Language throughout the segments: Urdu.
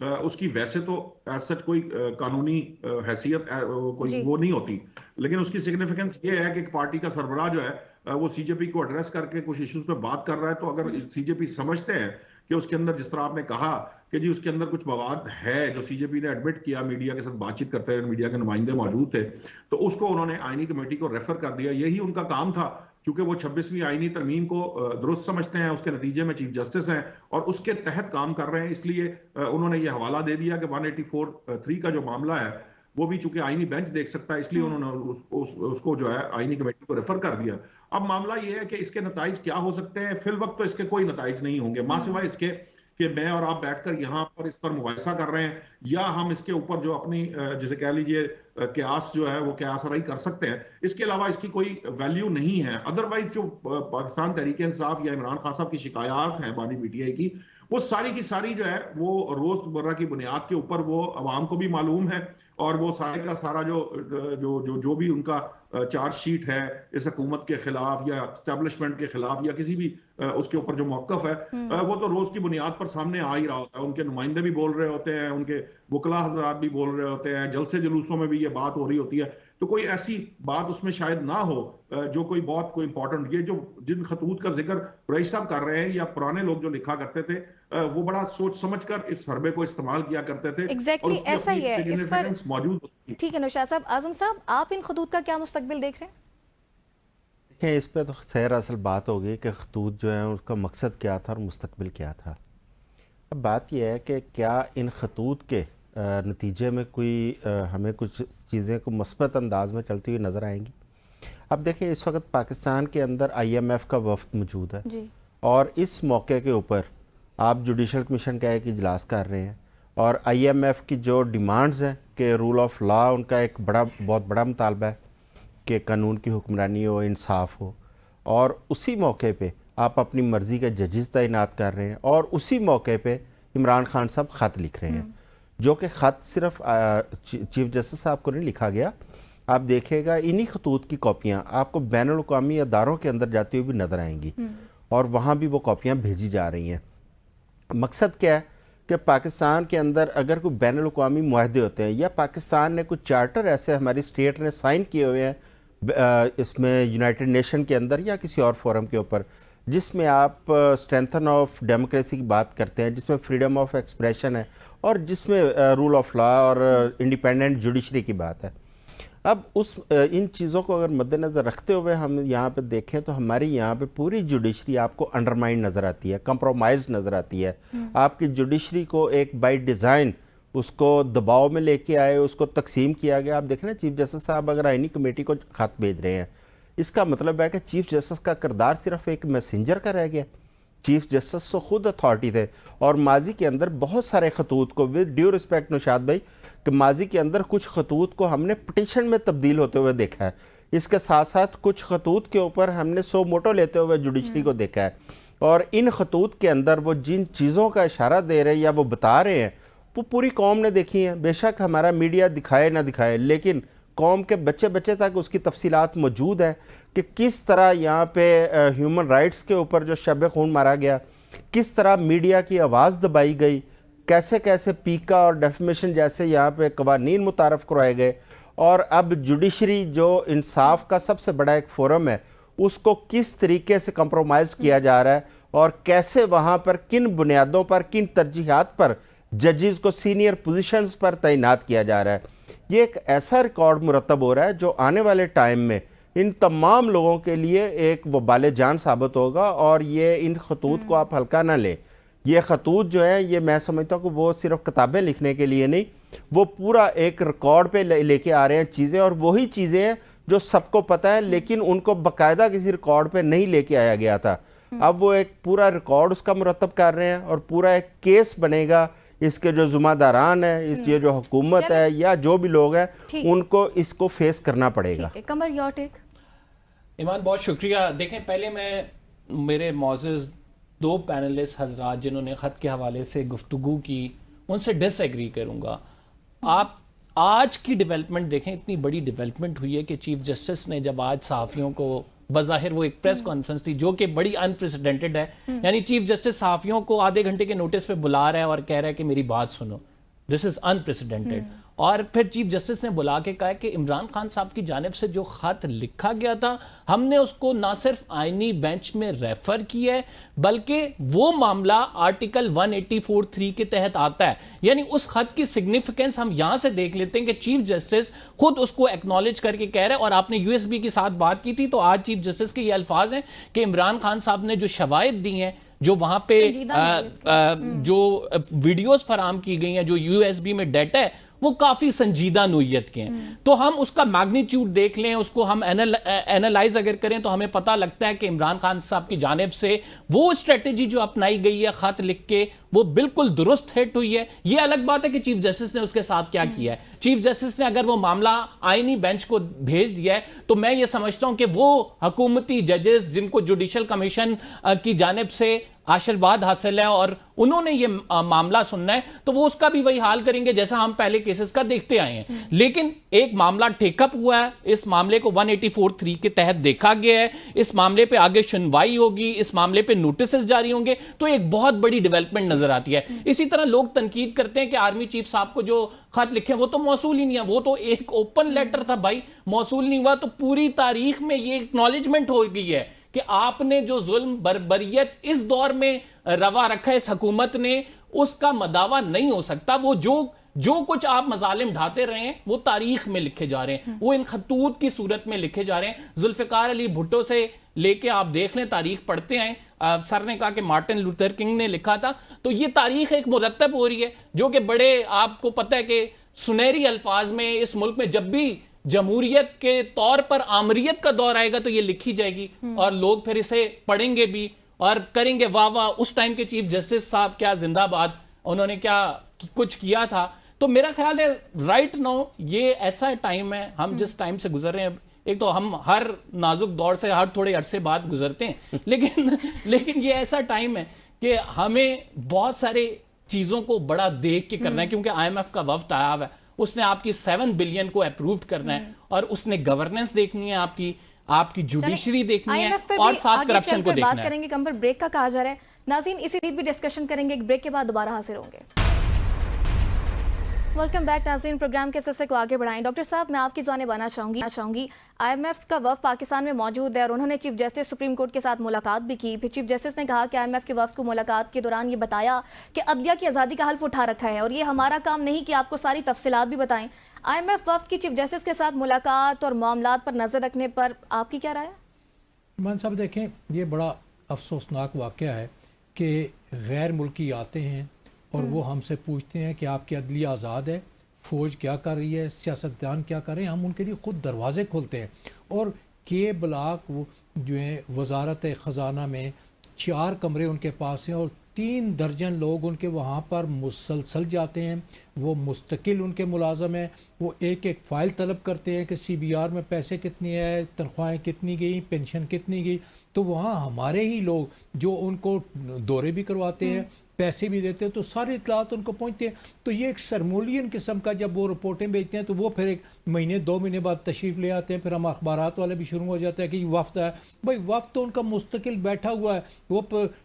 اس کی ویسے تو ایز سچ کوئی قانونی حیثیت کوئی وہ نہیں ہوتی، لیکن اس کی سگنیفیکنس یہ ہے کہ ایک پارٹی کا سربراہ جو ہے وہ سی جے پی کو ایڈریس کر کے کچھ ایشوز پہ بات کر رہا ہے، تو اگر سی جے پی سمجھتے ہیں کہ اس کے اندر، جس طرح آپ نے کہا کہ جی اس کے اندر کچھ مواد ہے جو سی جے پی نے ایڈمٹ کیا، میڈیا کے ساتھ بات چیت کرتے ہوئے میڈیا کے نمائندے موجود تھے، تو اس کو انہوں نے آئینی کمیٹی کو ریفر کر دیا. یہی ان کا کام تھا، کیونکہ وہ 26ویں آئینی ترمیم کو درست سمجھتے ہیں، اس کے نتیجے میں چیف جسٹس ہیں اور اس کے تحت کام کر رہے ہیں، اس لیے انہوں نے یہ حوالہ دے دیا کہ 184(3) کا جو معاملہ ہے وہ بھی چونکہ آئینی بینچ دیکھ سکتا ہے، اس لیے انہوں نے اس کو جو ہے آئینی کمیٹی کو ریفر کر دیا. اب معاملہ یہ ہے کہ اس کے نتائج کیا ہو سکتے ہیں؟ فی الوقت تو اس کے کوئی نتائج نہیں ہوں گے، ماں سوائے اس کے کہ میں اور آپ بیٹھ کر یہاں پر اس پر مباحثہ کر رہے ہیں، یا ہم اس کے اوپر جو اپنی جسے کہہ لیجئے قیاس جو ہے وہ قیاس آرائی کر سکتے ہیں. اس کے علاوہ اس کی کوئی ویلیو نہیں ہے. ادروائز جو پاکستان تحریک انصاف یا عمران خان صاحب کی شکایات ہیں بانی پی ٹی آئی کی، وہ ساری کی ساری جو ہے وہ روز مرہ کی بنیاد کے اوپر وہ عوام کو بھی معلوم ہے، اور وہ سارے کا سارا جو بھی ان کا چارج شیٹ ہے اس حکومت کے خلاف یا اسٹیبلشمنٹ کے خلاف یا کسی بھی اس کے اوپر جو موقف ہے، وہ تو روز کی بنیاد پر سامنے آ ہی رہا ہوتا ہے. ان کے نمائندے بھی بول رہے ہوتے ہیں، ان کے وکلا حضرات بھی بول رہے ہوتے ہیں، جلسے جلوسوں میں بھی یہ بات ہو رہی ہوتی ہے. تو کوئی ایسی بات اس میں شاید نہ ہو جو کوئی بہت کوئی امپورٹنٹ، یہ جو جن خطوط کا ذکر قریشی صاحب کر رہے ہیں یا پرانے لوگ جو لکھا کرتے تھے، وہ بڑا سوچ سمجھ کر اس حربے کو استعمال کیا کرتے تھے. ایگزیکٹلی ایسا ہی ہے اس پر موجود ہوتی ہے. ٹھیک ہے نوشاد صاحب. اعظم صاحب، آپ ان خطوط کا کیا مستقبل دیکھ رہے ہیں؟ دیکھیں، اس پہ تو خیر اصل بات ہوگی کہ خطوط جو ہیں اس کا مقصد کیا تھا اور مستقبل کیا تھا. اب بات یہ ہے کہ کیا ان خطوط کے نتیجے میں کوئی ہمیں کچھ چیزیں کو مثبت انداز میں چلتی ہوئی نظر آئیں گی. اب دیکھیں، اس وقت پاکستان کے اندر آئی ایم ایف کا وفد موجود ہے جی، اور اس موقع کے اوپر آپ جوڈیشل کمیشن کا ایک اجلاس کر رہے ہیں، اور آئی ایم ایف کی جو ڈیمانڈز ہیں کہ رول آف لا، ان کا ایک بہت بڑا مطالبہ ہے کہ قانون کی حکمرانی ہو، انصاف ہو، اور اسی موقع پہ آپ اپنی مرضی کے ججز تعینات کر رہے ہیں، اور اسی موقع پہ عمران خان صاحب خط لکھ رہے ہیں، جو کہ خط صرف چیف جسٹس صاحب کو نہیں لکھا گیا. آپ دیکھے گا انہی خطوط کی کاپیاں آپ کو بین الاقوامی اداروں کے اندر جاتی ہوئی بھی نظر آئیں گی، اور وہاں بھی وہ کاپیاں بھیجی جا رہی ہیں. مقصد کیا ہے کہ پاکستان کے اندر اگر کوئی بین الاقوامی معاہدے ہوتے ہیں، یا پاکستان نے کچھ چارٹر ایسے ہماری اسٹیٹ نے سائن کیے ہوئے ہیں اس میں یونائٹڈ نیشن کے اندر یا کسی اور فورم کے اوپر، جس میں آپ اسٹرینتھن آف ڈیموکریسی کی بات کرتے ہیں، جس میں فریڈم آف ایکسپریشن ہے، اور جس میں رول آف لا اور انڈیپینڈنٹ جوڈیشری کی بات ہے. اب ان چیزوں کو اگر مد نظر رکھتے ہوئے ہم یہاں پہ دیکھیں تو ہماری یہاں پہ پوری جوڈیشری آپ کو انڈرمائن نظر آتی ہے، کمپرومائز نظر آتی ہے. آپ کی جوڈیشری کو ایک بائی ڈیزائن اس کو دباؤ میں لے کے آئے، اس کو تقسیم کیا گیا. آپ دیکھیں نا، چیف جسٹس صاحب اگر آئینی کمیٹی کو خط بھیج رہے ہیں، اس کا مطلب ہے کہ چیف جسٹس کا کردار صرف ایک میسنجر کا رہ گیا. چیف جسٹس تو خود اتھارٹی تھے، اور ماضی کے اندر بہت سارے خطوط کو، ود ڈیو رسپیکٹ نوشاد بھائی، کہ ماضی کے اندر کچھ خطوط کو ہم نے پٹیشن میں تبدیل ہوتے ہوئے دیکھا ہے. اس کے ساتھ ساتھ کچھ خطوط کے اوپر ہم نے سو موٹو لیتے ہوئے جوڈیشری کو دیکھا ہے. اور ان خطوط کے اندر وہ جن چیزوں کا اشارہ دے رہے ہیں یا وہ بتا رہے ہیں، وہ پوری قوم نے دیکھی ہیں. بے شک ہمارا میڈیا دکھائے نہ دکھائے، لیکن قوم کے بچے بچے تک اس کی تفصیلات موجود ہیں کہ کس طرح یہاں پہ ہیومن رائٹس کے اوپر جو شب خون مارا گیا، کس طرح میڈیا کی آواز دبائی گئی، کیسے کیسے پیکا اور ڈیفیمیشن جیسے یہاں پہ قوانین متعارف کروائے گئے. اور اب جوڈیشری جو انصاف کا سب سے بڑا ایک فورم ہے، اس کو کس طریقے سے کمپرومائز کیا جا رہا ہے، اور کیسے وہاں پر کن بنیادوں پر، کن ترجیحات پر ججز کو سینئر پوزیشنز پر تعینات کیا جا رہا ہے. یہ ایک ایسا ریکارڈ مرتب ہو رہا ہے جو آنے والے ٹائم میں ان تمام لوگوں کے لیے ایک وبال جان ثابت ہوگا. اور یہ ان خطوط کو آپ ہلکا نہ لیں. یہ خطوط جو ہے، یہ میں سمجھتا ہوں کہ وہ صرف کتابیں لکھنے کے لیے نہیں، وہ پورا ایک ریکارڈ پہ لے کے آ رہے ہیں چیزیں، اور وہی چیزیں ہیں جو سب کو پتہ ہے، لیکن ان کو باقاعدہ کسی ریکارڈ پہ نہیں لے کے آیا گیا تھا. اب وہ ایک پورا ریکارڈ اس کا مرتب کر رہے ہیں، اور پورا ایک کیس بنے گا. اس کے جو ذمہ داران ہیں، یہ جو حکومت ہے یا جو بھی لوگ ہیں، ان کو اس کو فیس کرنا پڑے گا. Qamar, your take. ایمان، بہت شکریہ. دیکھیں، پہلے میں میرے معزز دو پینلسٹ حضرات جنہوں نے خط کے حوالے سے گفتگو کی، ان سے ڈس ایگری کروں گا. آپ آج کی ڈیولپمنٹ دیکھیں، اتنی بڑی ڈیولپمنٹ ہوئی ہے کہ چیف جسٹس نے جب آج صحافیوں کو بظاہر وہ ایک پریس کانفرنس تھی جو کہ بڑی انپریسیڈنٹڈ ہے. یعنی چیف جسٹس صحافیوں کو آدھے گھنٹے کے نوٹس پہ بلا رہا ہے اور کہہ رہا ہے کہ میری بات سنو. دس از انپریسیڈنٹڈ. اور پھر چیف جسٹس نے بلا کے کہا کہ عمران خان صاحب کی جانب سے جو خط لکھا گیا تھا ہم نے اس کو نہ صرف آئینی بینچ میں ریفر کیا ہے بلکہ وہ معاملہ آرٹیکل 184(3) کے تحت آتا ہے. یعنی اس خط کی سگنیفیکنس ہم یہاں سے دیکھ لیتے ہیں کہ چیف جسٹس خود اس کو ایکنالج کر کے کہہ رہے ہیں. اور آپ نے یو ایس بی کے ساتھ بات کی تھی تو آج چیف جسٹس کے یہ الفاظ ہیں کہ عمران خان صاحب نے جو شواہد دی ہیں, جو وہاں پہ جو ویڈیوز فراہم کی گئی ہیں, جو یو ایس بی میں ڈیٹا ہے, وہ کافی سنجیدہ نوعیت کے ہیں. تو ہم اس کا میگنیٹیوڈ دیکھ لیں, اس کو ہم اینالائز اگر کریں تو ہمیں پتہ لگتا ہے کہ عمران خان صاحب کی جانب سے وہ اسٹریٹجی جو اپنائی گئی ہے خط لکھ کے وہ بالکل درست ہٹ ہوئی ہے. یہ الگ بات ہے کہ چیف جسٹس نے اس کے ساتھ کیا کیا ہے. چیف جسٹس نے اگر وہ معاملہ آئینی بینچ کو بھیج دیا ہے تو میں یہ سمجھتا ہوں کہ وہ حکومتی ججز جن کو جوڈیشل کمیشن کی جانب سے آشیرواد حاصل ہے اور انہوں نے یہ معاملہ سننا ہے تو وہ اس کا بھی وہی حال کریں گے جیسا ہم پہلے کیسز کا دیکھتے آئے ہیں. لیکن ایک معاملہ ٹیک اپ ہوا ہے, اس معاملے کو 184(3) کے تحت دیکھا گیا ہے, اس معاملے پہ آگے سنوائی ہوگی, اس معاملے پہ نوٹسز جاری ہوں گے, تو ایک بہت بڑی ڈیولپمنٹ نظر آتی ہے. اسی طرح لوگ تنقید کرتے ہیں کہ آرمی چیف صاحب کو جو خط لکھے وہ تو موصول ہی نہیں ہے, وہ تو ایک اوپن لیٹر تھا بھائی, موصول نہیں ہوا. تو پوری تاریخ میں یہ اکنالجمنٹ ہو گئی ہے کہ آپ نے جو ظلم بربریت اس دور میں روا رکھا ہے اس حکومت نے, اس کا مداوع نہیں ہو سکتا. وہ جو کچھ آپ مظالم ڈھاتے رہے ہیں وہ تاریخ میں لکھے جا رہے ہیں, وہ ان خطوط کی صورت میں لکھے جا رہے ہیں. ذوالفقار علی بھٹو سے لے کے آپ دیکھ لیں, تاریخ پڑھتے ہیں. سر نے کہا کہ مارٹن لوتھر کنگ نے لکھا تھا, تو یہ تاریخ ایک مرتب ہو رہی ہے جو کہ بڑے آپ کو پتہ ہے کہ سنہری الفاظ میں اس ملک میں جب بھی جمہوریت کے طور پر آمریت کا دور آئے گا تو یہ لکھی جائے گی اور لوگ پھر اسے پڑھیں گے بھی اور کریں گے واہ واہ اس ٹائم کے چیف جسٹس صاحب کیا زندہ باد, انہوں نے کیا کچھ کیا تھا. تو میرا خیال ہے رائٹ نو یہ ایسا ٹائم ہے, ہم جس ٹائم سے گزر رہے ہیں, ایک تو ہم ہر نازک دور سے ہر تھوڑے عرصے بعد گزرتے ہیں, لیکن یہ ایسا ٹائم ہے کہ ہمیں بہت سارے چیزوں کو بڑا دیکھ کے کرنا ہے, کیونکہ آئی ایم ایف کا وفد آیا ہوا ہے, اس نے آپ کی 7 بلین کو اپرووڈ کرنا ہے اور اس نے گورننس دیکھنی ہے, آپ کی جوڈیشری دیکھنی ہے اور ساتھ کرپشن کو دیکھنا ہے. بات کریں گے, کم پر بریک کا کہا جا رہا ہے. ناظرین اسی لیے بھی ڈسکشن کریں گے, ایک بریک کے بعد دوبارہ حاضر ہوں گے. ویلکم بیک ناظرین, پروگرام کے سلسلے کو آگے بڑھائیں. ڈاکٹر صاحب میں آپ کی جانب آنا چاہوں گی. آئی ایم ایف کا وفد پاکستان میں موجود ہے اور انہوں نے چیف جسٹس سپریم کورٹ کے ساتھ ملاقات بھی کی. پھر چیف جسٹس نے کہا کہ آئی ایم ایف کے وفد کو ملاقات کے دوران یہ بتایا کہ عدلیہ کی آزادی کا حلف اٹھا رکھا ہے اور یہ ہمارا کام نہیں کہ آپ کو ساری تفصیلات بھی بتائیں. آئی ایم ایف وفد کی چیف جسٹس کے ساتھ ملاقات اور معاملات پر نظر رکھنے پر آپ کی کیا رائے ہے؟ مان صاحب دیکھیں, یہ بڑا افسوسناک واقعہ ہے کہ غیر ملکی آتے ہیں اور وہ ہم سے پوچھتے ہیں کہ آپ کی عدلیہ آزاد ہے, فوج کیا کر رہی ہے, سیاستدان کیا کر رہے ہیں. ہم ان کے لیے خود دروازے کھولتے ہیں اور کے بلاک جو ہیں وزارت خزانہ میں 4 کمرے ان کے پاس ہیں اور 3 درجن لوگ ان کے وہاں پر مسلسل جاتے ہیں. وہ مستقل ان کے ملازم ہیں, وہ ایک فائل طلب کرتے ہیں کہ سی بی آر میں پیسے کتنے ہیں, تنخواہیں کتنی گئی, پینشن کتنی گئی. تو وہاں ہمارے ہی لوگ جو ان کو دورے بھی کرواتے ہیں, پیسے بھی دیتے ہیں, تو ساری اطلاعات ان کو پہنچتے ہیں. تو یہ ایک سرمولین قسم کا جب وہ رپورٹیں بھیجتے ہیں تو وہ پھر 1 مہینے 2 مہینے بعد تشریف لے آتے ہیں. پھر ہم اخبارات والے بھی شروع ہو جاتے ہیں کہ یہ وفد ہے. بھائی وفد تو ان کا مستقل بیٹھا ہوا ہے. وہ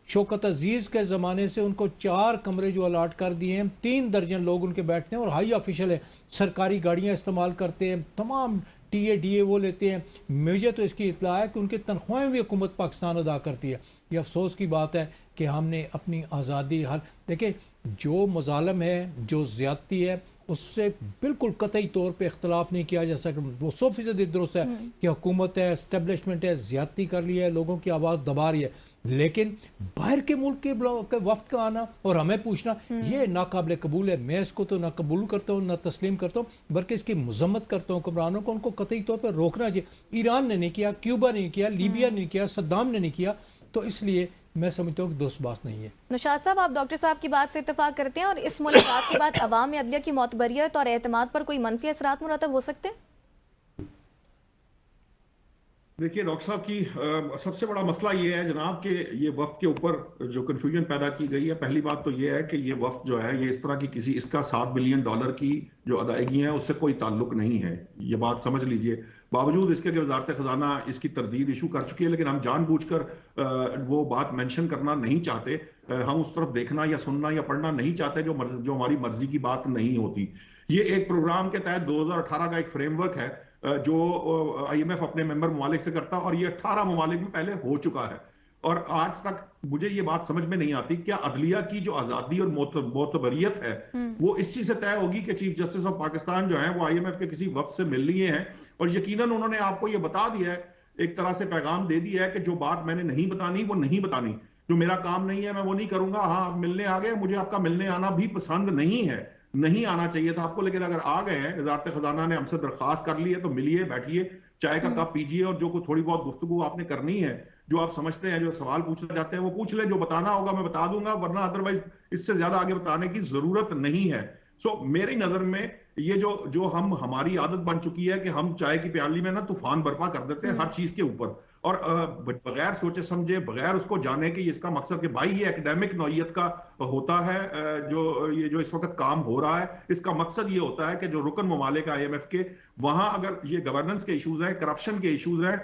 شوکت عزیز کے زمانے سے ان کو 4 کمرے جو الاٹ کر دیے ہیں, 3 درجن لوگ ان کے بیٹھتے ہیں اور ہائی آفیشل ہیں, سرکاری گاڑیاں استعمال کرتے ہیں, تمام ٹی اے وہ لیتے ہیں. مجھے تو اس کی اطلاع ہے کہ ان کی تنخواہیں بھی حکومت پاکستان ادا کرتی ہے. یہ افسوس کی بات ہے کہ ہم نے اپنی آزادی دیکھیں جو مظالم ہے, جو زیادتی ہے, اس سے بالکل قطعی طور پہ اختلاف نہیں کیا جا سکتا. وہ 100% درست ہے کہ حکومت ہے, اسٹیبلشمنٹ ہے, زیادتی کر لی ہے, لوگوں کی آواز دبا رہی ہے. لیکن باہر کے ملک کے وفد کا آنا اور ہمیں پوچھنا یہ ناقابل قبول ہے. میں اس کو تو نہ قبول کرتا ہوں نہ تسلیم کرتا ہوں, بلکہ اس کی مذمت کرتا ہوں. حکمرانوں کو ان کو قطعی طور پر روکنا چاہیے. ایران نے نہیں کیا, کیوبا نے نہیں کیا, لیبیا نے نہیں کیا, صدام نے نہیں کیا. تو اس لیے میں سمجھتا ہوں کہ دوست بات نہیں ہے. نشاط صاحب, آپ ڈاکٹر صاحب کی بات سے اتفاق کرتے ہیں اور اس ملاقات کے بعد عوام میں عدلیہ کی معتبریت اور اعتماد پر کوئی منفی اثرات مرتب ہو سکتے ہیں؟ دیکھیے ڈاکٹر صاحب کی سب سے بڑا مسئلہ یہ ہے جناب کہ یہ وفد کے اوپر جو کنفیوژن پیدا کی گئی ہے. پہلی بات تو یہ ہے کہ یہ وفد جو ہے یہ اس طرح کی اس کا $7 بلین کی جو ادائیگی ہیں اس سے کوئی تعلق نہیں ہے. یہ بات سمجھ لیجئے. باوجود اس کے کہ وزارت خزانہ اس کی تردید ایشو کر چکی ہے، لیکن ہم جان بوجھ کر وہ بات مینشن کرنا نہیں چاہتے، ہم اس طرف دیکھنا یا سننا یا پڑھنا نہیں چاہتے جو ہماری مرضی کی بات نہیں ہوتی۔ یہ ایک پروگرام کے تحت 2018 کا ایک فریم ورک ہے جو آئی ایم ایف اپنے ممبر ممالک سے کرتا، اور یہ 18 ممالک میں پہلے ہو چکا ہے، اور آج تک مجھے یہ بات سمجھ میں نہیں آتی کیا عدلیہ کی جو آزادی اور معتبریت ہے وہ اس چیز سے طے ہوگی کہ چیف جسٹس آف پاکستان جو ہیں وہ آئی ایم ایف کے کسی وفد سے مل لیے ہیں، اور یقیناً انہوں نے آپ کو یہ بتا دیا ہے، ایک طرح سے پیغام دے دیا ہے کہ جو بات میں نے نہیں بتانی وہ نہیں بتانی، جو میرا کام نہیں ہے میں وہ نہیں کروں گا، ہاں آپ ملنے آ گئے، مجھے آپ کا ملنے آنا بھی پسند نہیں ہے، نہیں آنا چاہیے تھا آپ کو، لیکن اگر آ گئے ہیں، وزارت خزانہ نے ہم سے درخواست کر لی ہے تو ملیے، بیٹھیے، چائے کا کپ پیجیے، اور جو کوئی تھوڑی بہت گفتگو آپ نے کرنی ہے، جو آپ سمجھتے ہیں، جو سوال پوچھنا چاہتے ہیں وہ پوچھ لیں، جو بتانا ہوگا میں بتا دوں گا، ورنہ ادروائز اس سے زیادہ آگے بتانے کی ضرورت نہیں ہے۔ سو میری نظر میں یہ جو ہماری عادت بن چکی ہے کہ ہم چائے کی پیالی میں نا طوفان برپا کر دیتے ہیں ہر چیز کے اوپر، اور بغیر سوچے سمجھے، بغیر اس کو جانے کہ اس کا مقصد کہ بھائی یہ اکیڈیمک نوعیت کا ہوتا ہے، جو اس وقت کام ہو رہا ہے، اس کا مقصد یہ ہوتا ہے کہ جو رکن ممالک آئی ایم ایف کے، وہاں اگر یہ گورننس کے ایشوز ہیں، کرپشن کے ایشوز ہیں،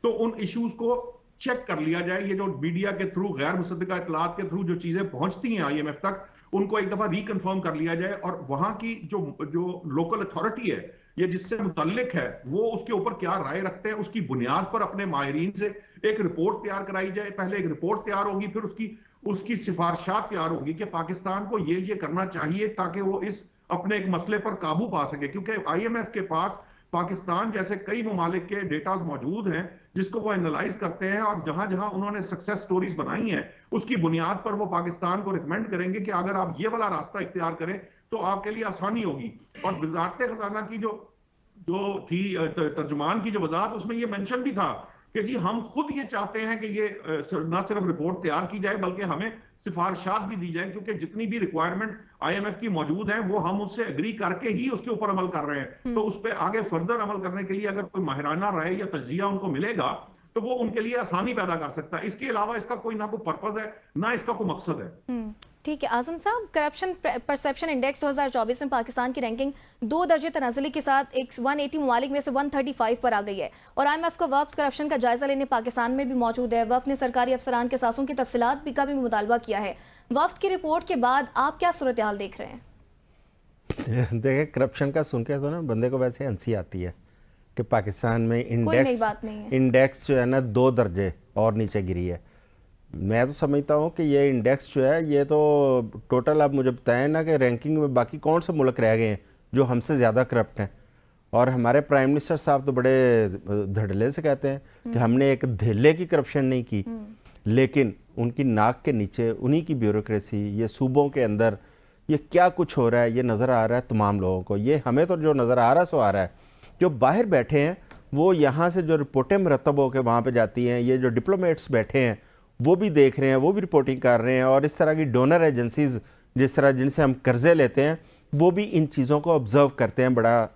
تو ان ایشوز کو چیک کر لیا جائے۔ یہ جو میڈیا کے تھرو، غیر مصدقہ اطلاعات کے تھرو جو چیزیں پہنچتی ہیں آئی ایم ایف تک، ان کو ایک دفعہ ریکنفرم کر لیا جائے، اور وہاں کی جو لوکل اتھارٹی ہے یا جس سے متعلق ہے وہ اس کے اوپر کیا رائے رکھتے ہیں، اس کی بنیاد پر اپنے ماہرین سے ایک رپورٹ تیار کرائی جائے۔ پہلے ایک رپورٹ تیار ہوگی، پھر اس کی سفارشات تیار ہوگی کہ پاکستان کو یہ کرنا چاہیے تاکہ وہ اس اپنے ایک مسئلے پر قابو پا سکے، کیونکہ آئی ایم ایف کے پاس پاکستان جیسے کئی ممالک کے ڈیٹاز موجود ہیں جس کو وہ انالائز کرتے ہیں، اور جہاں جہاں انہوں نے سکسیس سٹوریز بنائی ہیں اس کی بنیاد پر وہ پاکستان کو ریکمینڈ کریں گے کہ اگر آپ یہ والا راستہ اختیار کریں تو آپ کے لیے آسانی ہوگی۔ اور وزارت خزانہ کی جو تھی ترجمان کی جو وضاحت، اس میں یہ مینشن بھی تھا کہ جی ہم خود یہ چاہتے ہیں کہ یہ نہ صرف رپورٹ تیار کی جائے بلکہ ہمیں سفارشات بھی دی جائیں، کیونکہ جتنی بھی ریکوائرمنٹ آئی ایم ایف کی موجود ہیں وہ ہم اس سے اگری کر کے ہی اس کے اوپر عمل کر رہے ہیں، تو اس پہ آگے فردر عمل کرنے کے لیے اگر کوئی ماہرانہ رائے یا تجزیہ ان کو ملے گا تو وہ ان کے لیے آسانی پیدا کر سکتا ہے۔ اس کے علاوہ اس کا کوئی نہ کوئی پرپز ہے نہ اس کا کوئی مقصد ہے۔ ٹھیک ہے اعظم صاحب، کرپشن پرسیپشن انڈیکس 2024 میں پاکستان کی رینکنگ 2 درجے تنازلی کے ساتھ 180 ممالک میں سے 135 پر آ گئی ہے، اور آئی ایم ایف کا وفد کرپشن کا جائزہ لینے پاکستان میں بھی موجود ہے۔ وفد نے سرکاری افسران کے ساسوں کی تفصیلات کا بھی مطالبہ کیا ہے۔ وفد کی رپورٹ کے بعد آپ کیا صورتحال دیکھ رہے ہیں؟ دیکھیں، کرپشن کا سن کے تو نا بندے کو ویسے ہنسی آتی ہے کہ پاکستان میں انڈیکس جو ہے نا 2 درجے اور نیچے گری ہے۔ میں تو سمجھتا ہوں کہ یہ انڈیکس جو ہے یہ تو ٹوٹل، آپ مجھے بتائیں نا کہ رینکنگ میں باقی کون سے ملک رہ گئے ہیں جو ہم سے زیادہ کرپٹ ہیں، اور ہمارے پرائم منسٹر صاحب تو بڑے دھڑلے سے کہتے ہیں کہ ہم نے ایک دھیلے کی کرپشن نہیں کی، لیکن ان کی ناک کے نیچے انہی کی بیوروکریسی، یہ صوبوں کے اندر یہ کیا کچھ ہو رہا ہے یہ نظر آ رہا ہے تمام لوگوں کو۔ یہ ہمیں تو جو نظر آ رہا ہے سو آ رہا ہے، جو باہر بیٹھے ہیں وہ یہاں سے جو رپورٹیں مرتب ہو کے وہاں پہ جاتی ہیں، یہ جو ڈپلومیٹس بیٹھے ہیں وہ بھی دیکھ رہے ہیں، وہ بھی رپورٹنگ کر رہے ہیں، اور اس طرح کی ڈونر ایجنسیز جس طرح جن سے ہم قرضے لیتے ہیں وہ بھی ان چیزوں کو آبزرو کرتے ہیں بڑا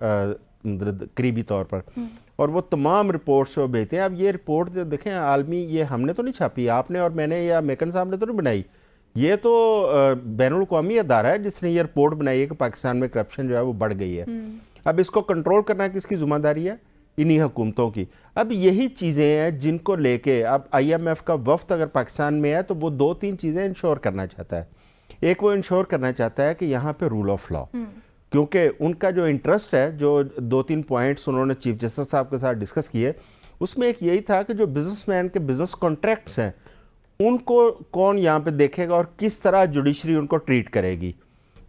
قریبی طور پر، اور وہ تمام رپورٹس کو بھیجتے ہیں۔ اب یہ رپورٹ دیکھیں عالمی، یہ ہم نے تو نہیں چھاپی، آپ نے اور میں نے یا میکن صاحب نے تو نہیں بنائی، یہ تو بین الاقوامی ادارہ ہے جس نے یہ رپورٹ بنائی ہے کہ پاکستان میں کرپشن جو ہے وہ بڑھ گئی ہے۔ اب اس کو کنٹرول کرنا کس کی ذمہ داری ہے؟ انہی حکومتوں کی۔ اب یہی چیزیں ہیں جن کو لے کے اب آئی ایم ایف کا وفد اگر پاکستان میں ہے تو وہ 2-3 چیزیں انشور کرنا چاہتا ہے۔ ایک وہ انشور کرنا چاہتا ہے کہ یہاں پہ رول آف لا، کیونکہ ان کا جو انٹرسٹ ہے، جو 2-3 پوائنٹس انہوں نے چیف جسٹس صاحب کے ساتھ ڈسکس کیے، اس میں ایک یہی تھا کہ جو بزنس مین کے بزنس کانٹریکٹس ہیں ان کو کون یہاں پہ دیکھے گا اور کس طرح جوڈیشری ان کو ٹریٹ کرے گی۔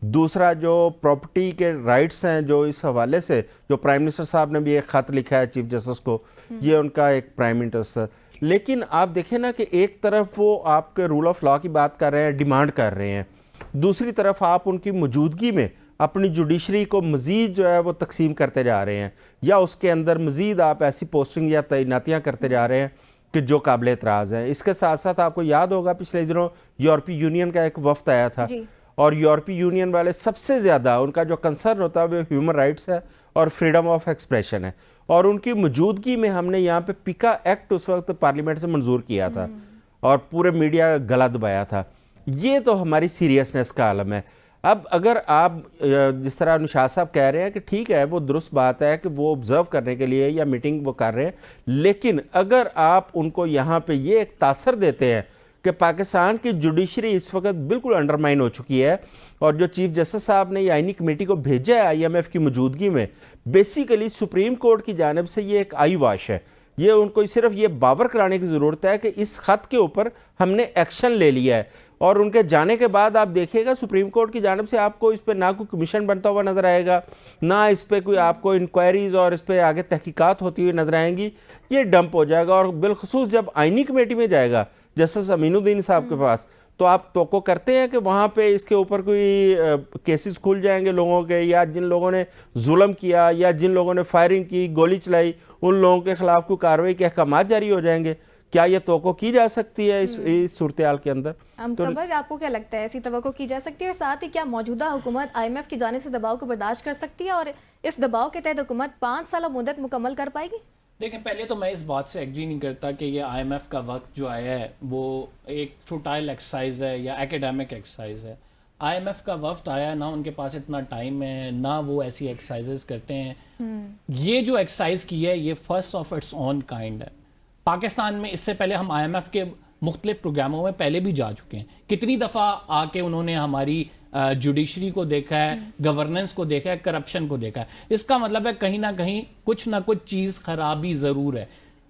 دوسرا جو پراپرٹی کے رائٹس ہیں، جو اس حوالے سے جو پرائم منسٹر صاحب نے بھی ایک خط لکھا ہے چیف جسٹس کو، یہ ان کا ایک پرائم انٹرسٹ ہے۔ لیکن آپ دیکھیں نا کہ ایک طرف وہ آپ کے رول آف لا کی بات کر رہے ہیں، ڈیمانڈ کر رہے ہیں، دوسری طرف آپ ان کی موجودگی میں اپنی جوڈیشری کو مزید جو ہے وہ تقسیم کرتے جا رہے ہیں، یا اس کے اندر مزید آپ ایسی پوسٹنگ یا تعیناتیاں کرتے جا رہے ہیں کہ جو قابل اعتراض ہیں۔ اس کے ساتھ ساتھ آپ کو یاد ہوگا پچھلے دنوں یورپی یونین کا ایک وفد آیا تھا، اور یورپی یونین والے سب سے زیادہ ان کا جو کنسرن ہوتا ہے وہ ہیومن رائٹس ہے اور فریڈم آف ایکسپریشن ہے، اور ان کی موجودگی میں ہم نے یہاں پہ پیکا ایکٹ اس وقت پارلیمنٹ سے منظور کیا تھا اور پورے میڈیا گلا دبایا تھا۔ یہ تو ہماری سیریسنس کا عالم ہے۔ اب اگر آپ جس طرح نشاط صاحب کہہ رہے ہیں کہ ٹھیک ہے وہ درست بات ہے کہ وہ آبزرو کرنے کے لیے یا میٹنگ وہ کر رہے ہیں، لیکن اگر آپ ان کو یہاں پہ یہ ایک تاثر دیتے ہیں کہ پاکستان کی جوڈیشری اس وقت بالکل انڈرمائن ہو چکی ہے، اور جو چیف جسٹس صاحب نے یہ آئینی کمیٹی کو بھیجا ہے آئی ایم ایف کی موجودگی میں، بیسیکلی سپریم کورٹ کی جانب سے یہ ایک آئی واش ہے. یہ ان کو صرف یہ باور کرانے کی ضرورت ہے کہ اس خط کے اوپر ہم نے ایکشن لے لیا ہے، اور ان کے جانے کے بعد آپ دیکھیے گا سپریم کورٹ کی جانب سے آپ کو اس پہ نہ کوئی کمیشن بنتا ہوا نظر آئے گا، نہ اس پہ کوئی آپ کو انکوائریز اور اس پہ آگے تحقیقات ہوتی ہوئی نظر آئیں گی. یہ ڈمپ ہو جائے گا، اور بالخصوص جب آئینی کمیٹی میں جائے گا جسٹس امین الدین صاحب کے پاس، تو آپ توقع کرتے ہیں کہ وہاں پہ اس کے اوپر کوئی کیسز کھل جائیں گے لوگوں کے، یا جن لوگوں نے ظلم کیا یا جن لوگوں نے فائرنگ کی، گولی چلائی، ان لوگوں کے خلاف کوئی کارروائی کے احکامات جاری ہو جائیں گے؟ کیا یہ توقع کی جا سکتی ہے اس صورتحال کے اندر؟ قبر آپ کو کیا لگتا ہے ایسی توقع کی جا سکتی ہے؟ اور ساتھ ہی کیا موجودہ حکومت آئی ایم ایف کی جانب سے دباؤ کو برداشت کر سکتی ہے، اور اس دباؤ کے تحت حکومت 5 سالہ مدت مکمل کر پائے گی؟ دیکھیں، پہلے تو میں اس بات سے ایگری نہیں کرتا کہ یہ آئی ایم ایف کا وقت جو آیا ہے وہ ایک فروٹائل ایکسرسائز ہے یا ایکیڈیمک ایکسرسائز ہے. آئی ایم ایف کا وقت آیا، نہ ان کے پاس اتنا ٹائم ہے، نہ وہ ایسی ایکسرسائزز کرتے ہیں. یہ جو ایکسرسائز کی ہے یہ first of its own kind ہے. پاکستان میں اس سے پہلے ہم آئی ایم ایف کے مختلف پروگراموں میں پہلے بھی جا چکے ہیں. کتنی دفعہ آ کے انہوں نے ہماری جوڈیشری کو دیکھا ہے، گورننس کو دیکھا ہے، کرپشن کو دیکھا ہے. اس کا مطلب ہے کہیں نہ کہیں کچھ نہ کچھ چیز خرابی ضرور ہے.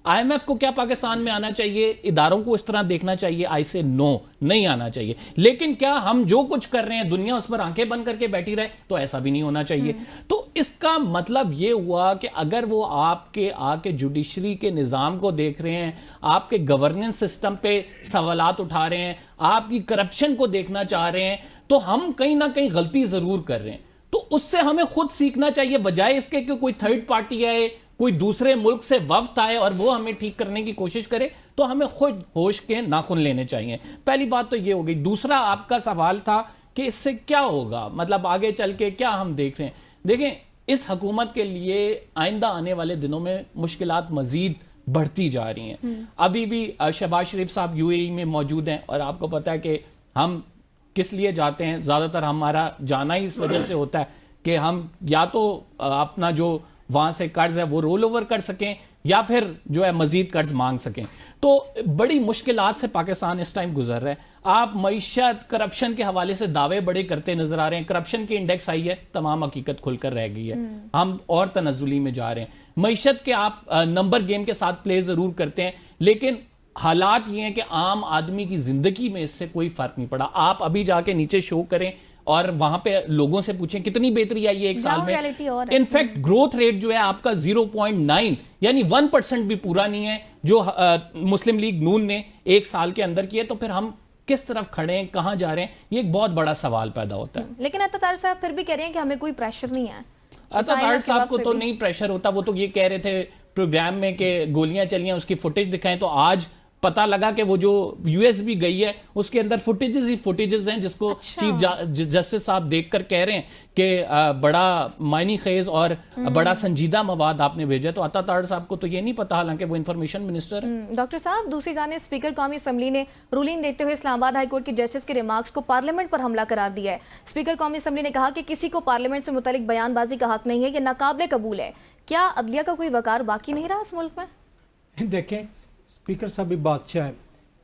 آئی ایم ایف کو کیا پاکستان میں آنا چاہیے؟ اداروں کو اس طرح دیکھنا چاہیے؟ آئی سے نو، نہیں آنا چاہیے. لیکن کیا ہم جو کچھ کر رہے ہیں دنیا اس پر آنکھیں بند کر کے بیٹھی رہے؟ تو ایسا بھی نہیں ہونا چاہیے. تو اس کا مطلب یہ ہوا کہ اگر وہ آپ کے آ کے جوڈیشری کے نظام کو دیکھ رہے ہیں، آپ کے گورننس سسٹم پہ سوالات اٹھا رہے ہیں، آپ کی کرپشن کو دیکھنا چاہ رہے ہیں، تو ہم کہیں نہ کہیں غلطی ضرور کر رہے ہیں. تو اس سے ہمیں خود سیکھنا چاہیے، بجائے اس کے کہ کوئی تھرڈ پارٹی آئے، کوئی دوسرے ملک سے وفد آئے اور وہ ہمیں ٹھیک کرنے کی کوشش کرے. تو ہمیں خود ہوش کے ناخن لینے چاہیے. پہلی بات تو یہ ہو گئی. دوسرا آپ کا سوال تھا کہ اس سے کیا ہوگا، مطلب آگے چل کے کیا ہم دیکھ رہے ہیں. دیکھیں، اس حکومت کے لیے آئندہ آنے والے دنوں میں مشکلات مزید بڑھتی جا رہی ہیں. ابھی بھی شہباز شریف صاحب یو اے ای میں موجود ہیں، اور آپ کو پتا ہے کہ ہم کس لیے جاتے ہیں؟ زیادہ تر ہمارا جانا ہی اس وجہ سے ہوتا ہے کہ ہم یا تو اپنا جو وہاں سے قرض ہے وہ رول اوور کر سکیں، یا پھر جو ہے مزید قرض مانگ سکیں. تو بڑی مشکلات سے پاکستان اس ٹائم گزر رہا ہے. آپ معیشت، کرپشن کے حوالے سے دعوے بڑے کرتے نظر آ رہے ہیں. کرپشن کی انڈیکس آئی ہے، تمام حقیقت کھل کر رہ گئی ہے. ہم اور تنزلی میں جا رہے ہیں. معیشت کے آپ نمبر گیم کے ساتھ پلے ضرور کرتے ہیں، لیکن حالات یہ ہیں کہ عام آدمی کی زندگی میں اس سے کوئی فرق نہیں پڑا. آپ ابھی جا کے نیچے شو کریں اور وہاں پہ لوگوں سے پوچھیں کتنی بہتری آئی ہے ایک سال میں. انفیکٹ گروتھ ریٹ جو ہے آپ کا 0.9 یعنی 1% بھی پورا نہیں ہے جو مسلم لیگ نون نے ایک سال کے اندر کیا. تو پھر ہم کس طرف کھڑے ہیں، کہاں جا رہے ہیں، یہ ایک بہت بڑا سوال پیدا ہوتا ہے. لیکن عطا صاحب پھر بھی کہہ رہے ہیں کہ ہمیں کوئی پریشر نہیں ہے. عطا صاحب کو تو نہیں پریشر ہوتا. وہ تو یہ کہہ رہے تھے پروگرام میں کہ گولیاں چلی ہیں، اس کی فوٹیج دکھائیں. تو آج پتہ لگا کہ وہ جو یو ایس بھی گئی ہے اس کے اندر فوٹیجز ہی فوٹیجز ہیں، جس کو چیف جسٹس صاحب دیکھ کر کہہ رہے ہیں کہ بڑا معنی خیز اور بڑا سنجیدہ مواد آپ نے بھیجا. تو عطا طاہر صاحب کو تو یہ نہیں پتا، حالانکہ وہ انفارمیشن منسٹر ہے. ڈاکٹر صاحب، دوسری جانب اسپیکر قومی اسمبلی نے رولنگ دیتے ہوئے اسلام آباد ہائی کورٹ کے جسٹس کے ریمارکس کو پارلیمنٹ پر حملہ قرار دیا ہے. اسپیکر قومی اسمبلی نے کہا کہ کسی کو پارلیمنٹ سے متعلق بیان بازی کا حق نہیں ہے، یہ ناقابل قبول ہے. کیا عدلیہ کا کوئی وقار باقی نہیں رہا اس ملک میں؟ دیکھیں، اسپیکر صاحب بھی بادشاہ ہیں.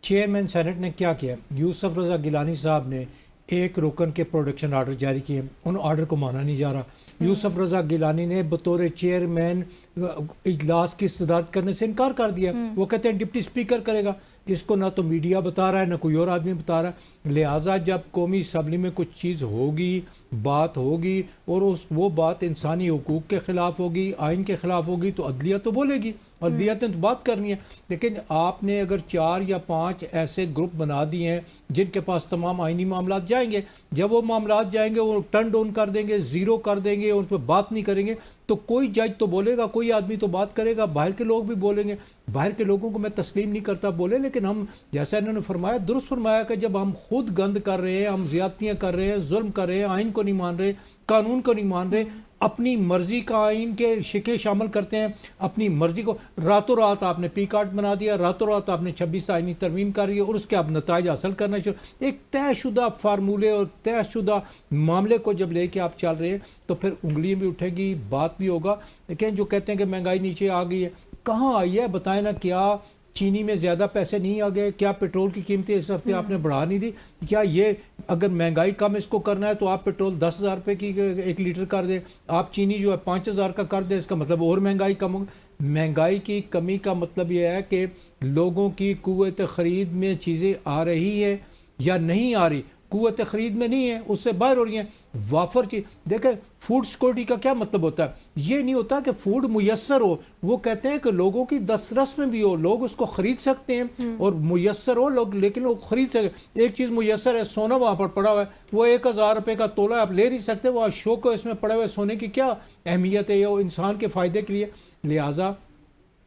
چیئرمین سینٹ نے کیا کیا؟ یوسف رضا گیلانی صاحب نے ایک رکن کے پروڈکشن آرڈر جاری کیے، ان آرڈر کو مانا نہیں جا رہا. یوسف رضا گیلانی نے بطور چیئرمین اجلاس کی صدارت کرنے سے انکار کر دیا. وہ کہتے ہیں ڈپٹی اسپیکر کرے گا. اس کو نہ تو میڈیا بتا رہا ہے، نہ کوئی اور آدمی بتا رہا ہے. لہٰذا جب قومی اسمبلی میں کچھ چیز ہوگی، بات ہوگی، اور وہ بات انسانی حقوق کے خلاف ہوگی، آئین کے خلاف ہوگی، تو عدلیہ تو بولے گی، اور عدلیہ نے تو بات کرنی ہے. لیکن آپ نے اگر 4 یا 5 ایسے گروپ بنا دیے ہیں جن کے پاس تمام آئینی معاملات جائیں گے، جب وہ معاملات جائیں گے وہ ٹرن ڈاؤن کر دیں گے، زیرو کر دیں گے، ان پہ بات نہیں کریں گے، تو کوئی جج تو بولے گا، کوئی آدمی تو بات کرے گا. باہر کے لوگ بھی بولیں گے. باہر کے لوگوں کو میں تسلیم نہیں کرتا بولے، لیکن ہم جیسا انہوں نے فرمایا، درست فرمایا کہ جب ہم خود گند کر رہے ہیں، ہم زیادتیاں کر رہے ہیں، ظلم کر رہے ہیں، آئین کو نہیں مان رہے، قانون کو نہیں مان رہے، اپنی مرضی کا آئین کے شکے شامل کرتے ہیں, اپنی مرضی کو راتوں رات آپ نے پی کارڈ بنا دیا, راتوں رات آپ نے 26 آئینی ترمیم کر رہی ہے اور اس کے آپ نتائج حاصل کرنا شروع. ایک طے شدہ فارمولے اور طے شدہ معاملے کو جب لے کے آپ چل رہے ہیں تو پھر انگلیاں بھی اٹھے گی, بات بھی ہوگا. لیکن جو کہتے ہیں کہ مہنگائی نیچے آ گئی ہے, کہاں آئی ہے بتائیں نا. کیا چینی میں زیادہ پیسے نہیں آ گئے؟ کیا پیٹرول کی قیمتیں اس ہفتے آپ نے بڑھا نہیں دی؟ کیا یہ اگر مہنگائی کم اس کو کرنا ہے تو آپ پیٹرول 10,000 روپے کی 1 لیٹر کر دیں, آپ چینی جو ہے 5,000 کا کر دیں, اس کا مطلب اور مہنگائی کم ہوگی. مہنگائی کی کمی کا مطلب یہ ہے کہ لوگوں کی قوت خرید میں چیزیں آ رہی ہے یا نہیں آ رہی. قوت خرید میں نہیں ہے, اس سے باہر ہو رہی ہیں. وافر چیز دیکھیں, فوڈ سیکورٹی کا کیا مطلب ہوتا ہے؟ یہ نہیں ہوتا کہ فوڈ میسر ہو, وہ کہتے ہیں کہ لوگوں کی دسترس میں بھی ہو, لوگ اس کو خرید سکتے ہیں اور میسر ہو لوگ, لیکن وہ خرید سکتے. ایک چیز میسر ہے, سونا وہاں پر پڑا ہوا ہے, وہ 1,000 روپے کا تولہ آپ لے نہیں سکتے, وہاں شو کو اس میں پڑے ہوئے سونے کی کیا اہمیت ہے, یہ انسان کے فائدے کے لیے. لہٰذا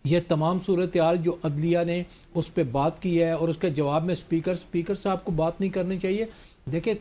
یہ تمام صورتحال جو عدلیہ نے اس پہ بات کی ہے اور اس کے جواب میں اسپیکر صاحب کو بات نہیں کرنی چاہیے. دیکھیں,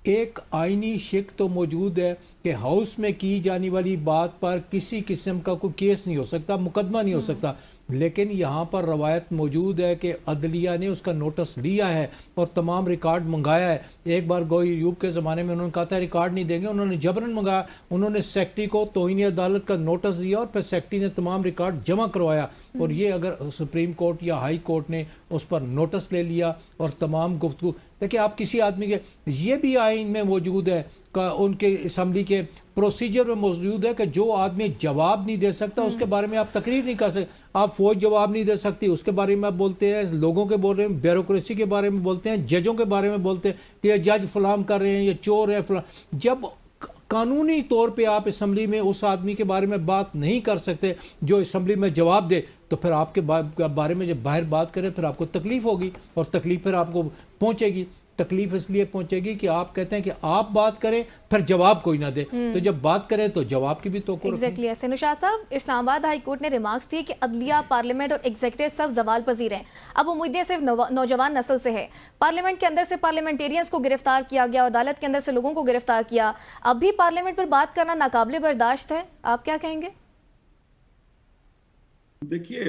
ایک آئینی شک تو موجود ہے کہ ہاؤس میں کی جانے والی بات پر کسی قسم کا کوئی کیس نہیں ہو سکتا, مقدمہ نہیں ہو سکتا, لیکن یہاں پر روایت موجود ہے کہ عدلیہ نے اس کا نوٹس لیا ہے اور تمام ریکارڈ منگایا ہے. ایک بار گوئی ایوب کے زمانے میں انہوں نے کہا تھا ریکارڈ نہیں دیں گے, انہوں نے جبرن منگایا, انہوں نے سیکٹری کو توہین عدالت کا نوٹس دیا اور پھر سیکٹری نے تمام ریکارڈ جمع کروایا. اور یہ اگر سپریم کورٹ یا ہائی کورٹ نے اس پر نوٹس لے لیا اور تمام گفتگو, دیکھیں آپ کسی آدمی کے, یہ بھی آئین میں موجود ہے, ان کے اسمبلی کے پروسیجر میں موجود ہے کہ جو آدمی جواب نہیں دے سکتا اس کے بارے میں آپ تقریر نہیں کر سکتے. آپ فوج جواب نہیں دے سکتی, اس کے بارے میں آپ بولتے ہیں, لوگوں کے بول رہے ہیں, بیوروکریسی کے بارے میں بولتے ہیں, ججوں کے بارے میں بولتے ہیں کہ یہ جج فلان کر رہے ہیں, یہ چور ہیں فلان. جب قانونی طور پہ آپ اسمبلی میں اس آدمی کے بارے میں بات نہیں کر سکتے جو اسمبلی میں جواب دے, تو پھر آپ کے بارے میں جب باہر بات کرے پھر آپ کو تکلیف ہوگی, اور تکلیف پھر آپ کو پہنچے گی. تکلیف اس لیے پہنچے گی کہ آپ کہتے ہیں کہ آپ بات کریں پھر جواب کوئی نہ دے, تو جب بات کریں تو جواب کی بھی توقع رکھیں. ایگزیکٹلی ایسے. نشاط صاحب, اسلام آباد ہائی کورٹ نے ریمارکس دیے کہ عدلیہ, پارلیمنٹ اور ایگزیکٹو سب زوال پذیر ہیں. اب امیدیں صرف نوجوان نسل سے ہے. پارلیمنٹ کے اندر سے پارلیمنٹیرینز کو گرفتار کیا گیا, عدالت کے اندر سے لوگوں کو گرفتار کیا, اب بھی پارلیمنٹ پر بات کرنا ناقابل برداشت ہے. آپ کیا کہیں گے؟ دیکھیے,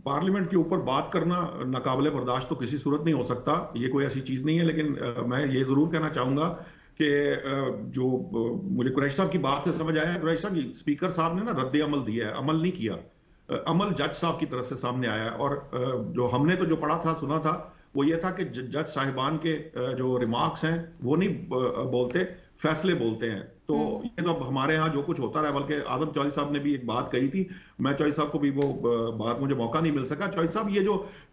پارلیمنٹ کے اوپر بات کرنا ناقابل برداشت تو کسی صورت نہیں ہو سکتا, یہ کوئی ایسی چیز نہیں ہے. لیکن میں یہ ضرور کہنا چاہوں گا کہ جو مجھے قریشی صاحب کی بات سے سمجھ آیا ہے, قریشی صاحب اسپیکر صاحب نے نا رد عمل دیا ہے, عمل نہیں کیا. عمل جج صاحب کی طرف سے سامنے آیا ہے, اور جو ہم نے تو جو پڑھا تھا, سنا تھا, وہ یہ تھا کہ جج صاحبان کے جو ریمارکس ہیں وہ نہیں بولتے, فیصلے بولتے ہیں. تو یہ تو ہمارے ہاں جو کچھ ہوتا رہا, بلکہ اعظم چودھری صاحب نے بھی ایک بات کہی تھی, میں چودھری صاحب کو بھی وہ بات مجھے موقع نہیں مل سکا. چودھری صاحب یہ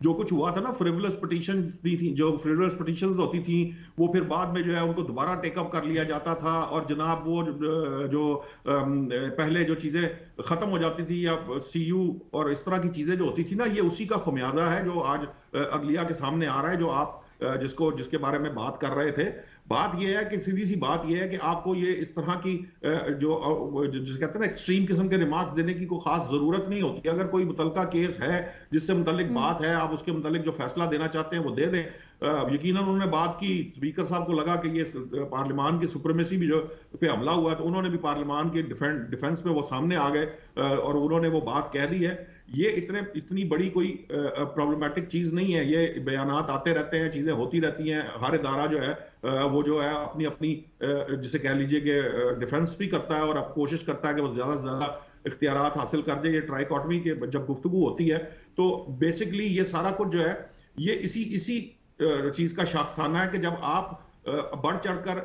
جو کچھ ہوا تھا نا, فریولس پٹیشنز بھی تھیں, جو فریولس پٹیشنز ہوتی تھیں وہ پھر بعد میں جو ہے ان کو دوبارہ ٹیک اپ کر لیا جاتا تھا, اور جناب وہ جو پہلے جو چیزیں ختم ہو جاتی تھی یا سی یو اور اس طرح کی چیزیں جو ہوتی تھی نا, یہ اسی کا خمیازہ ہے جو آج عدلیہ کے سامنے آ رہا ہے, جو آپ جس کے بارے میں بات کر رہے تھے. بات یہ ہے کہ سیدھی سی بات یہ ہے کہ آپ کو یہ اس طرح کی جسے کہتے ہیں نا ایکسٹریم قسم کے ریمارکس دینے کی کوئی خاص ضرورت نہیں ہوتی. اگر کوئی متعلقہ کیس ہے جس سے متعلق بات ہے, آپ اس کے متعلق جو فیصلہ دینا چاہتے ہیں وہ دے دیں. یقیناً انہوں نے بات کی, اسپیکر صاحب کو لگا کہ یہ پارلیمان کی سپریمیسی بھی جو پہ حملہ ہوا ہے, تو انہوں نے بھی پارلیمان کے ڈیفنس میں وہ سامنے آ گئے اور انہوں نے وہ بات کہہ دی ہے. یہ اتنی بڑی کوئی پرابلمٹک چیز نہیں ہے, یہ بیانات آتے رہتے ہیں, چیزیں ہوتی رہتی ہیں. ہر ادارہ جو ہے وہ جو ہے اپنی جسے کہہ لیجئے کہ ڈیفنس بھی کرتا ہے اور اب کوشش کرتا ہے کہ وہ زیادہ سے زیادہ اختیارات حاصل کر جائے. یہ ٹرائیکاٹمی کے جب گفتگو ہوتی ہے تو بیسکلی یہ سارا کچھ جو ہے یہ اسی چیز کا شاخسانہ ہے کہ جب آپ بڑھ چڑھ کر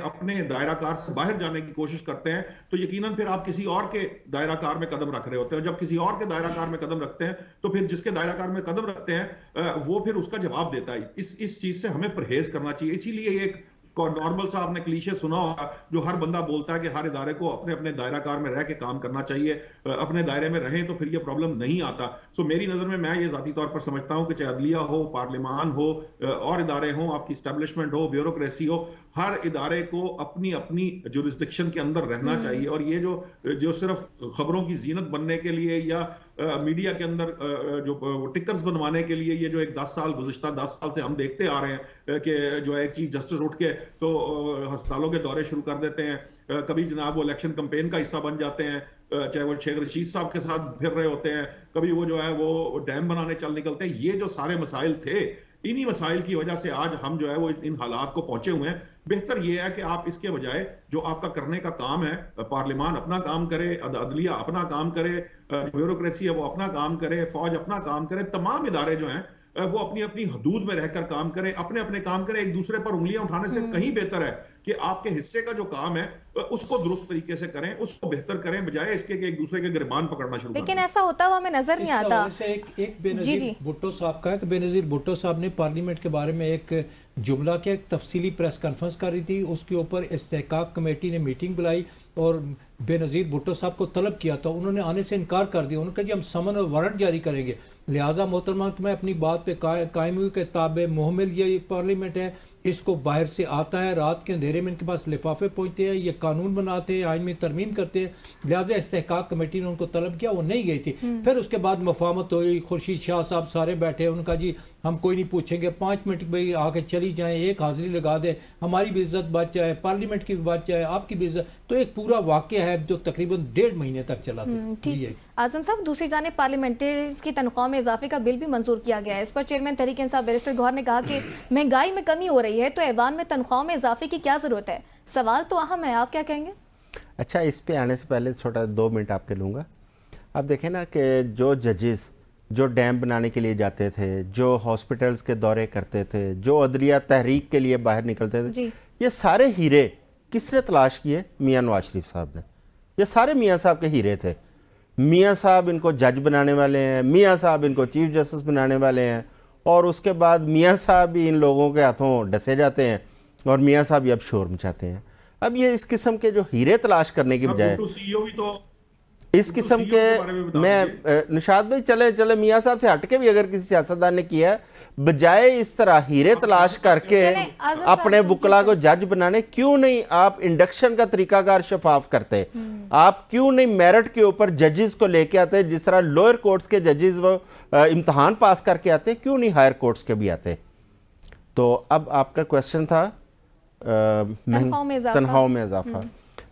اپنے دائرہ کار سے باہر جانے کی کوشش کرتے ہیں تو یقیناً پھر آپ کسی اور کے دائرہ کار میں قدم رکھ رہے ہوتے ہیں. جب کسی اور کے دائرہ کار میں قدم رکھتے ہیں تو پھر جس کے دائرہ کار میں قدم رکھتے ہیں وہ پھر اس کا جواب دیتا ہے. اس چیز سے ہمیں پرہیز کرنا چاہیے. اسی لیے یہ ایک نارمل سا آپ نے کلیشے سنا ہوگا جو ہر بندہ بولتا ہے کہ ہر ادارے کو اپنے دائرہ کار میں رہ کے کام کرنا چاہیے, اپنے دائرے میں رہیں تو پھر یہ پرابلم نہیں آتا. سو میری نظر میں یہ ذاتی طور پر سمجھتا ہوں کہ چاہے عدلیہ ہو, پارلیمان ہو, اور ادارے ہوں, آپ کی اسٹیبلشمنٹ ہو, بیوروکریسی ہو, ہر ادارے کو اپنی جورسڈکشن کے اندر رہنا چاہیے. اور یہ جو صرف خبروں کی زینت بننے کے لیے یا میڈیا کے اندر جو ٹکرز بنوانے کے لیے, یہ جو ایک گزشتہ 10 سال سے ہم دیکھتے آ رہے ہیں کہ جو ایک چیف جسٹس اٹھ کے تو ہسپتالوں کے دورے شروع کر دیتے ہیں, کبھی جناب وہ الیکشن کمپین کا حصہ بن جاتے ہیں, چاہے وہ شیخ رشید صاحب کے ساتھ پھر رہے ہوتے ہیں, کبھی وہ جو ہے وہ ڈیم بنانے چل نکلتے ہیں. یہ جو سارے مسائل تھے, انہی مسائل کی وجہ سے آج ہم جو ہے وہ ان حالات کو پہنچے ہوئے ہیں. بہتر یہ ہے کہ آپ اس کے بجائے جو آپ کا کرنے کا کام ہے, پارلیمان اپنا کام کرے, عدلیہ اپنا کام کرے, بیوروکریسی ہے وہ اپنا کام کرے, فوج اپنا کام کرے, تمام ادارے جو ہیں وہ اپنی اپنی حدود میں رہ کر کام کریں, اپنے اپنے کام کریں. ایک دوسرے پر انگلیاں اٹھانے سے کہیں بہتر ہے کہ آپ کے حصے کا جو کام ہے اس کو درست طریقے سے کریں, اس کو بہتر کریں, بجائے اس کے کہ ایک دوسرے کے گریبان پکڑنا شروع کریں. لیکن ایسا ہوتا ہوا ہمیں نظر نہیں آتا. ایک بے نظیر بھٹو صاحب کا ہے کہ بے نظیر بھٹو صاحب نے پارلیمنٹ کے بارے میں ایک جملہ کیا, ایک تفصیلی پریس کانفرنس کری تھی, اس کے اوپر استحقاق کمیٹی نے میٹنگ بلائی اور بے نظیر بھٹو صاحب کو طلب کیا تھا, انہوں نے آنے سے انکار کر دیا. انہوں نے کہا جی ہم سمن اور وارنٹ جاری کریں گے. لہٰذا محترمہ میں اپنی بات پہ قائم ہوئی کہ تابع محمل یہ پارلیمنٹ ہے, اس کو باہر سے آتا ہے, رات کے اندھیرے میں ان کے پاس لفافے پہنچتے ہیں, یہ قانون بناتے ہیں, آئین میں ترمیم کرتے ہیں. لہٰذا استحقاق کمیٹی نے ان کو طلب کیا, وہ نہیں گئی تھی. پھر اس کے بعد مفاہمت ہوئی, خورشید شاہ صاحب سارے بیٹھے, ان کا جی ہم کوئی نہیں پوچھیں گے, 5 منٹ میں آ کے چلی جائیں, ایک حاضری لگا دیں, ہماری بھی عزت بچ جائے, پارلیمنٹ کی بھی بچ جائے, آپ کی بھی عزت. تو ایک پورا واقعہ ہے جو تقریباً 1.5 مہینے تک چلا تھا. اعظم صاحب, دوسری جانب پارلیمنٹریز کی تنخواہ میں اضافے کا بل بھی منظور کیا گیا ہے. اس پر چیئرمین تحریک انصاف بیرسٹر گوہر نے کہا کہ مہنگائی میں کمی ہو رہی ہے تو ایوان میں تنخواہوں میں اضافے کی کیا ضرورت ہے. سوال تو اہم ہے, آپ کیا کہیں گے؟ اچھا, اس پہ آنے سے پہلے چھوٹا 2 منٹ آپ کے لوں گا. آپ دیکھیں نا کہ جو ججز جو ڈیم بنانے کے لیے جاتے تھے, جو ہاسپٹلز کے دورے کرتے تھے, جو عدلیہ تحریک کے لیے باہر نکلتے تھے, یہ سارے ہیرے کس نے تلاش کیے؟ میاں نواز شریف صاحب نے. یہ سارے میاں صاحب کے ہیرے تھے. میاں صاحب ان کو جج بنانے والے ہیں, میاں صاحب ان کو چیف جسٹس بنانے والے ہیں, اور اس کے بعد میاں صاحب بھی ان لوگوں کے ہاتھوں ڈسے جاتے ہیں اور میاں صاحب بھی اب شور مچاتے ہیں. اب یہ اس قسم کے جو ہیرے تلاش کرنے کی بجائے اس قسم کے, میں نشاد بھائی چلے میاں صاحب سے ہٹ کے بھی اگر کسی سیاستدان نے کیا ہے, بجائے اس طرح ہیرے تلاش کر کے اپنے وکلا کو جج بنانے, کیوں نہیں آپ انڈکشن کا طریقہ کار شفاف کرتے؟ آپ کیوں نہیں میرٹ کے اوپر ججز کو لے کے آتے, جس طرح لوئر کورٹس کے ججز وہ امتحان پاس کر کے آتے, کیوں نہیں ہائر کورٹس کے بھی آتے؟ تو اب آپ کا کویسچن تھا تنخواہوں میں اضافہ.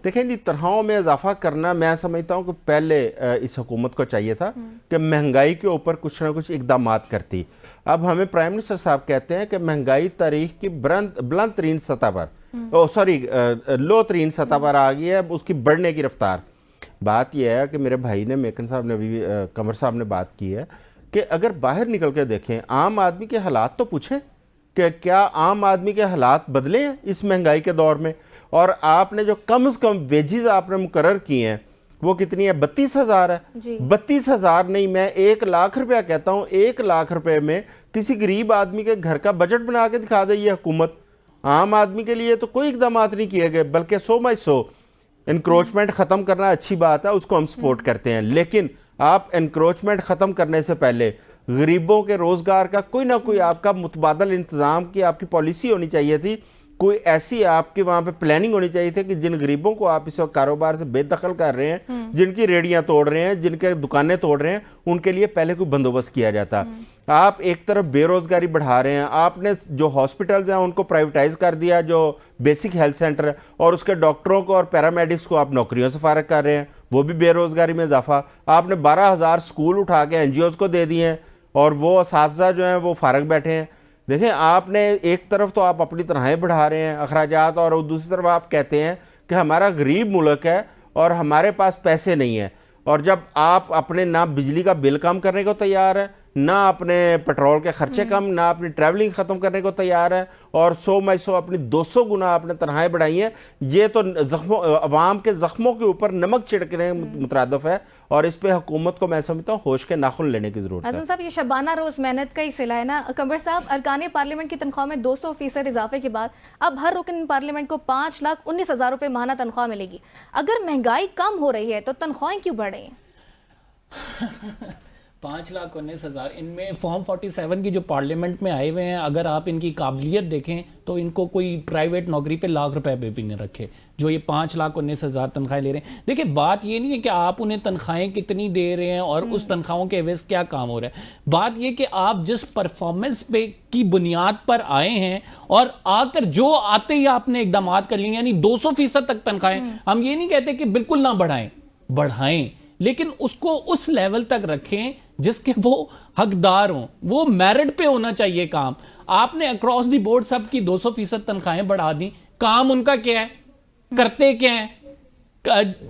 دیکھیں جی, تنخواہوں میں اضافہ کرنا میں سمجھتا ہوں کہ پہلے اس حکومت کو چاہیے تھا کہ مہنگائی کے اوپر کچھ نہ کچھ اقدامات کرتی. اب ہمیں پرائم منسٹر صاحب کہتے ہیں کہ مہنگائی تاریخ کی بلند ترین سطح پر لو ترین سطح پر آ گئی ہے, اس کی بڑھنے کی رفتار. بات یہ ہے کہ میرے بھائی نے, میکن صاحب نے, ابھی قمر صاحب نے بات کی ہے کہ اگر باہر نکل کے دیکھیں, عام آدمی کے حالات تو پوچھیں کہ کیا عام آدمی کے حالات بدلے ہیں اس مہنگائی کے دور میں؟ اور آپ نے جو کم از کم ویجز آپ نے مقرر کی ہیں وہ کتنی ہے؟ 32,000 ہے. 32,000 نہیں, میں 1 لاکھ روپیہ کہتا ہوں. 1 لاکھ روپے میں کسی غریب آدمی کے گھر کا بجٹ بنا کے دکھا دے یہ حکومت. عام آدمی کے لیے تو کوئی اقدامات نہیں کیے گئے, بلکہ 100/100 انکروچمنٹ ختم کرنا اچھی بات ہے, اس کو ہم سپورٹ کرتے ہیں, لیکن آپ انکروچمنٹ ختم کرنے سے پہلے غریبوں کے روزگار کا کوئی نہ کوئی آپ کا متبادل انتظام کی آپ کی پالیسی ہونی چاہیے تھی. کوئی ایسی آپ کے وہاں پہ پلاننگ ہونی چاہیے تھی کہ جن غریبوں کو آپ اس وقت کاروبار سے بے دخل کر رہے ہیں, جن کی ریڑیاں توڑ رہے ہیں, جن کے دکانیں توڑ رہے ہیں, ان کے لیے پہلے کوئی بندوبست کیا جاتا. آپ ایک طرف بے روزگاری بڑھا رہے ہیں, آپ نے جو ہاسپٹلز ہیں ان کو پرائیویٹائز کر دیا, جو بیسک ہیلتھ سینٹر ہے, اور اس کے ڈاکٹروں کو اور پیرامیڈکس کو آپ نوکریوں سے فارغ کر رہے ہیں, وہ بھی بے روزگاری میں اضافہ. آپ نے 12,000 سکول اٹھا کے NGOs کو دے دیے ہیں اور وہ اساتذہ جو ہیں وہ فارغ بیٹھے ہیں. دیکھیں, آپ نے ایک طرف تو آپ اپنی تنخواہیں بڑھا رہے ہیں, اخراجات, اور دوسری طرف آپ کہتے ہیں کہ ہمارا غریب ملک ہے اور ہمارے پاس پیسے نہیں ہیں. اور جب آپ اپنے نہ بجلی کا بل کم کرنے کو تیار ہے, نہ اپنے پیٹرول کے خرچے کم, نہ اپنی ٹریولنگ ختم کرنے کو تیار ہے, اور 100/100 اپنی 200 گنا آپ نے تنخواہیں بڑھائی ہیں, یہ تو عوام کے زخموں کے اوپر نمک چھڑکنے مترادف ہے. اور اس پہ حکومت کو میں سمجھتا ہوں ہوش کے ناخن لینے کی ضرورت ہے. حسن صاحب, یہ شبانہ روز محنت کا ہی صلہ ہے نا. قمر صاحب, ارکان پارلیمنٹ کی تنخواہ میں 200% اضافے کے بعد اب ہر رکن پارلیمنٹ کو 5,19,000 روپے ماہانہ تنخواہ ملے گی. اگر مہنگائی کم ہو رہی ہے تو تنخواہیں کیوں بڑھ رہی ہیں؟ 5,19,000 ان میں فارم 47 کی جو پارلیمنٹ میں آئے ہوئے ہیں، اگر آپ ان کی قابلیت دیکھیں تو ان کو کوئی پرائیویٹ نوکری پہ لاکھ روپے پہ بھی نہیں رکھے، جو یہ 5,19,000 تنخواہیں لے رہے ہیں. دیکھیں بات یہ نہیں ہے کہ آپ انہیں تنخواہیں کتنی دے رہے ہیں اور اس تنخواہوں کے عوض کیا کام ہو رہا ہے. بات یہ کہ آپ جس پرفارمنس پہ کی بنیاد پر آئے ہیں اور آ کر جو آتے ہی آپ نے اقدامات کر لیے، یعنی 200% تک تنخواہیں، ہم یہ نہیں کہتے کہ بالکل نہ بڑھائیں، لیکن اس کو اس لیول تک رکھیں جس کے وہ حقدار ہوں. وہ میرٹ پہ ہونا چاہیے کام. آپ نے اکراس دی بورڈ سب کی 200% تنخواہیں بڑھا دیں، کام ان کا کیا ہے، کرتے کیا ہیں،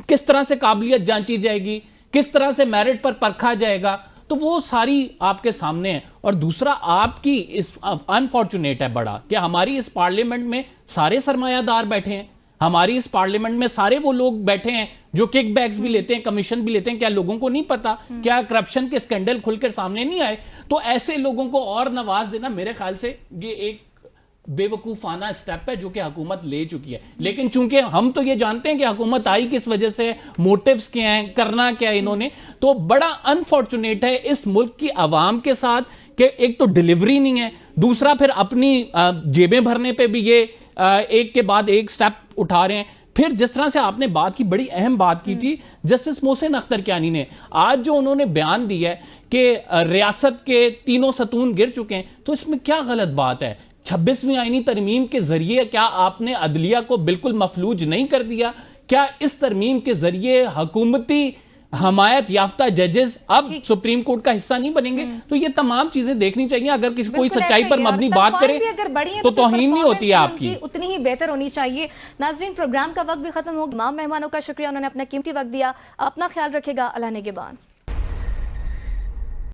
کس طرح سے قابلیت جانچی جائے گی، کس طرح سے میرٹ پر پرکھا جائے گا، تو وہ ساری آپ کے سامنے ہے. اور دوسرا آپ کی اس انفارچونیٹ ہے بڑا کہ ہماری اس پارلیمنٹ میں سارے سرمایہ دار بیٹھے ہیں، ہماری اس پارلیمنٹ میں سارے وہ لوگ بیٹھے ہیں جو کک بیکس بھی لیتے ہیں، کمیشن بھی لیتے ہیں. کیا لوگوں کو نہیں پتا؟ کیا کرپشن کے سکینڈل کھل کر سامنے نہیں آئے؟ تو ایسے لوگوں کو اور نواز دینا میرے خیال سے یہ ایک بے وقوفانہ اسٹیپ ہے جو کہ حکومت لے چکی ہے. لیکن چونکہ ہم تو یہ جانتے ہیں کہ حکومت آئی کس وجہ سے، موٹیوز کیا ہیں، کرنا کیا ہے انہوں نے، تو بڑا انفارچونیٹ ہے اس ملک کی عوام کے ساتھ کہ ایک تو ڈیلیوری نہیں ہے، دوسرا پھر اپنی جیبیں بھرنے پہ بھی یہ ایک کے بعد ایک سٹیپ اٹھا رہے ہیں. پھر جس طرح سے آپ نے بات کی، بڑی اہم بات کی تھی جسٹس محسن اختر کیانی نے، آج جو انہوں نے بیان دیا ہے کہ ریاست کے تینوں ستون گر چکے ہیں، تو اس میں کیا غلط بات ہے؟ 26ویں آئینی ترمیم کے ذریعے کیا آپ نے عدلیہ کو بالکل مفلوج نہیں کر دیا؟ کیا اس ترمیم کے ذریعے حکومتی حمایت یافتہ ججز اب سپریم کورٹ کا حصہ نہیں بنیں گے؟ تو یہ تمام چیزیں دیکھنی چاہیے. اگر کسی کوئی سچائی پر مبنی بات کرے تو توہین نہیں ہوتی ہے آپ کی، اتنی ہی بہتر ہونی چاہیے. ناظرین پروگرام کا وقت بھی ختم ہو گیا. تمام مہمانوں کا شکریہ، انہوں نے اپنا قیمتی وقت دیا. اپنا خیال رکھے گا. اللہ نگہبان.